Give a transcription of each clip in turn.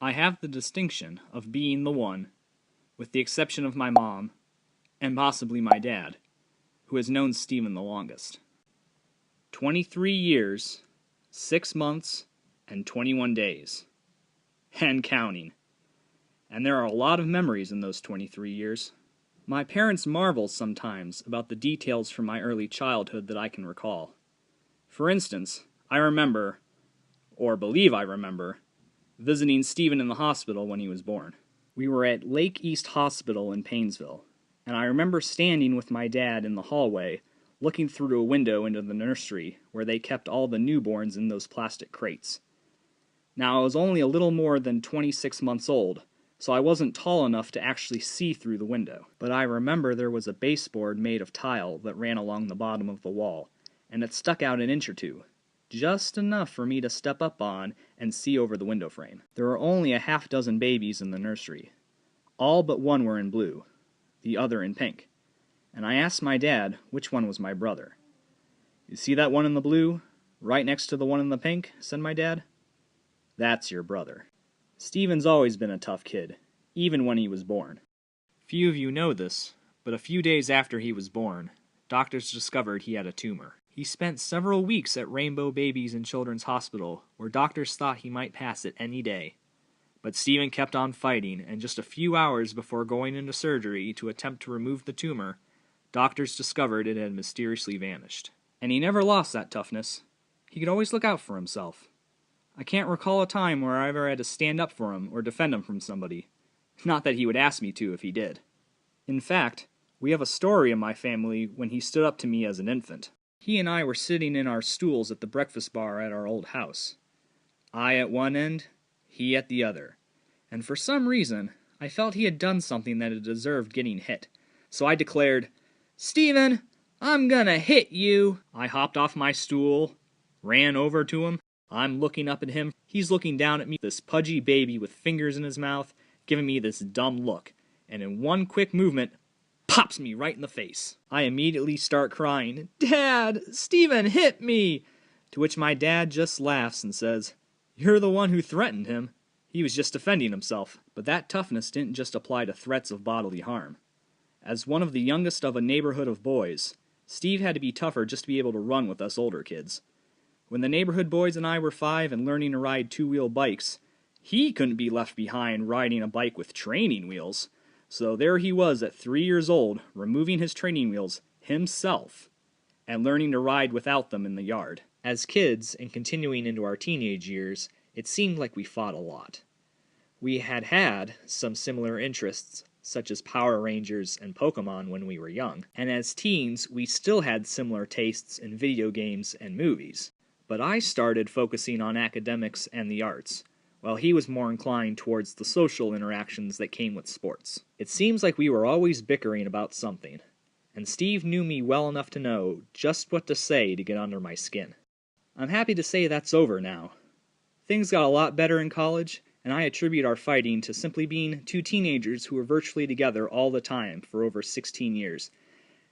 I have the distinction of being the one, with the exception of my mom, and possibly my dad, who has known Stephen the longest. 23 years, 6 months, and 21 days. And counting. And there are a lot of memories in those 23 years. My parents marvel sometimes about the details from my early childhood that I can recall. For instance, I remember, or believe I remember, visiting Stephen in the hospital when he was born. We were at Lake East Hospital in Painesville, and I remember standing with my dad in the hallway, looking through a window into the nursery where they kept all the newborns in those plastic crates. Now, I was only a little more than 26 months old, so I wasn't tall enough to actually see through the window. But I remember there was a baseboard made of tile that ran along the bottom of the wall, and it stuck out an inch or two, just enough for me to step up on and see over the window frame. There were only a half dozen babies in the nursery. All but one were in blue, the other in pink, and I asked my dad which one was my brother. "You see that one in the blue, right next to the one in the pink?" said my dad. "That's your brother." Stephen's always been a tough kid, even when he was born. Few of you know this, but a few days after he was born, doctors discovered he had a tumor. He spent several weeks at Rainbow Babies and Children's Hospital, where doctors thought he might pass it any day. But Stephen kept on fighting, and just a few hours before going into surgery to attempt to remove the tumor, doctors discovered it had mysteriously vanished. And he never lost that toughness. He could always look out for himself. I can't recall a time where I ever had to stand up for him or defend him from somebody. Not that he would ask me to if he did. In fact, we have a story in my family when he stood up to me as an infant. He and I were sitting in our stools at the breakfast bar at our old house. I at one end, he at the other. And for some reason, I felt he had done something that had deserved getting hit. So I declared, "Stephen, I'm gonna hit you!" I hopped off my stool, ran over to him. I'm looking up at him, he's looking down at me, this pudgy baby with fingers in his mouth, giving me this dumb look, and in one quick movement, pops me right in the face. I immediately start crying, "Dad, Stephen hit me!" To which my dad just laughs and says, "You're the one who threatened him. He was just defending himself." But that toughness didn't just apply to threats of bodily harm. As one of the youngest of a neighborhood of boys, Steve had to be tougher just to be able to run with us older kids. When the neighborhood boys and I were 5 and learning to ride two-wheel bikes, he couldn't be left behind riding a bike with training wheels. So there he was at 3 years old, removing his training wheels himself, and learning to ride without them in the yard. As kids, and continuing into our teenage years, it seemed like we fought a lot. We had some similar interests, such as Power Rangers and Pokemon when we were young, and as teens, we still had similar tastes in video games and movies. But I started focusing on academics and the arts, while he was more inclined towards the social interactions that came with sports. It seems like we were always bickering about something, and Steve knew me well enough to know just what to say to get under my skin. I'm happy to say that's over now. Things got a lot better in college, and I attribute our fighting to simply being two teenagers who were virtually together all the time for over 16 years,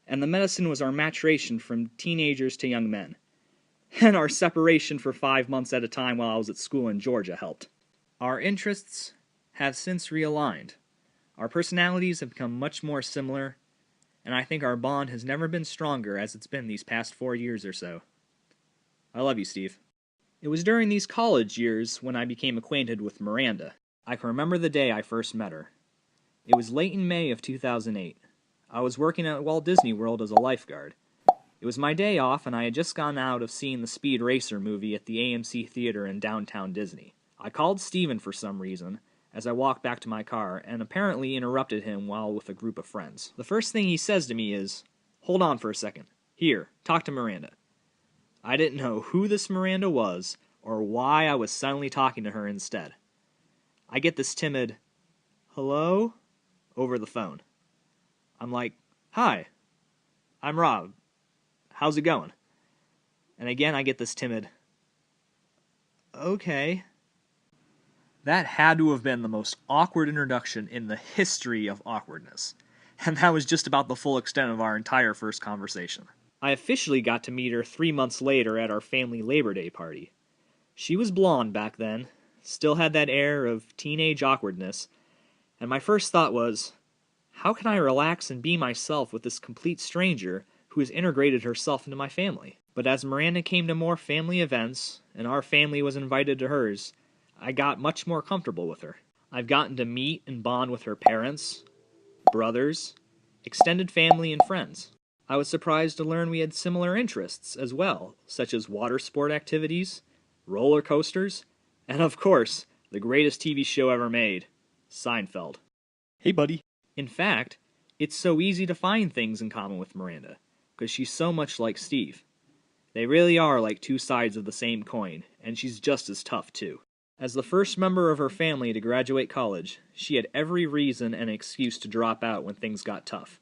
and the medicine was our maturation from teenagers to young men. And our separation for 5 months at a time while I was at school in Georgia helped. Our interests have since realigned. Our personalities have become much more similar, and I think our bond has never been stronger as it's been these past 4 years or so. I love you, Steve. It was during these college years when I became acquainted with Miranda. I can remember the day I first met her. It was late in May of 2008. I was working at Walt Disney World as a lifeguard. It was my day off, and I had just gone out of seeing the Speed Racer movie at the AMC Theater in downtown Disney. I called Stephen for some reason as I walked back to my car, and apparently interrupted him while with a group of friends. The first thing he says to me is, "Hold on for a second. Here, talk to Miranda." I didn't know who this Miranda was, or why I was suddenly talking to her instead. I get this timid, "Hello?" over the phone. I'm like, "Hi, I'm Rob. How's it going?" And again I get this timid, "Okay." That had to have been the most awkward introduction in the history of awkwardness. And that was just about the full extent of our entire first conversation. I officially got to meet her 3 months later at our family Labor Day party. She was blonde back then, still had that air of teenage awkwardness, and my first thought was, how can I relax and be myself with this complete stranger who has integrated herself into my family? But as Miranda came to more family events, and our family was invited to hers, I got much more comfortable with her. I've gotten to meet and bond with her parents, brothers, extended family, and friends. I was surprised to learn we had similar interests as well, such as water sport activities, roller coasters, and of course, the greatest TV show ever made, Seinfeld. Hey, buddy. In fact, it's so easy to find things in common with Miranda, because she's so much like Steve. They really are like two sides of the same coin, and she's just as tough too. As the first member of her family to graduate college, she had every reason and excuse to drop out when things got tough.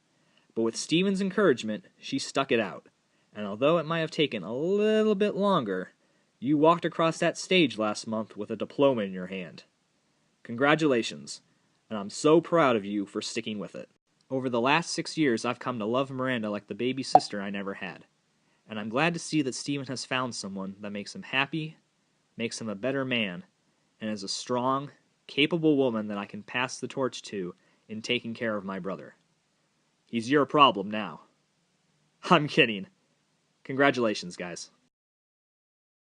But with Steven's encouragement, she stuck it out. And although it might have taken a little bit longer, you walked across that stage last month with a diploma in your hand. Congratulations, and I'm so proud of you for sticking with it. Over the last 6 years, I've come to love Miranda like the baby sister I never had. And I'm glad to see that Steven has found someone that makes him happy, makes him a better man, and is a strong, capable woman that I can pass the torch to in taking care of my brother. He's your problem now. I'm kidding. Congratulations, guys.